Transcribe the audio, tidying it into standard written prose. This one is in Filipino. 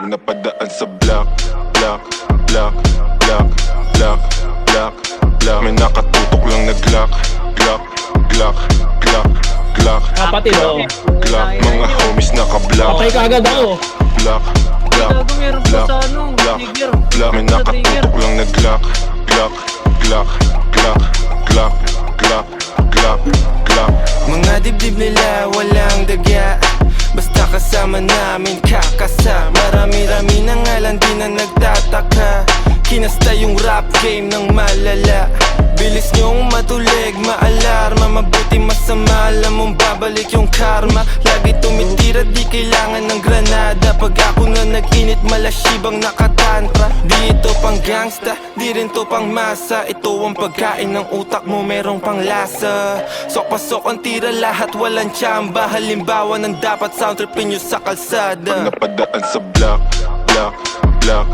napadaan sa block, block, block, block, block, block, block. May nakatutok lang na Glock, Glock, Glock, Glock, Glock, Kapatid oh. Glock. Mga homies naka-block, Patay ka agad ako. Glock, Glock, Gago, meron pa Glock, sa ano, Glock, trigger. Glock. May nakatutok lang na Glock, Glock, Glock, Glock, Glock, Glock, Glock, Glock. Mga dibdib nila walang dagya, basta kasama namin kakasa. Marami-rami na nga lang di na nagtataka. Kinasta yung rap game ng malala. Bilis nyong matulig, maalarma. Mabuti masama, alam mong babalik yung karma. Lagi tumitira, di kailangan ng granada. Pag ako na nag-init, malasibang nakatantra. Di ito pang gangsta, di rin to pang masa. Ito ang pagkain ng utak mo, merong pang lasa. Sok-pasok ang tira, lahat walang tsamba. Halimbawa ng dapat sound tripin nyo sa kalsada. Napadaan sa block, block, block,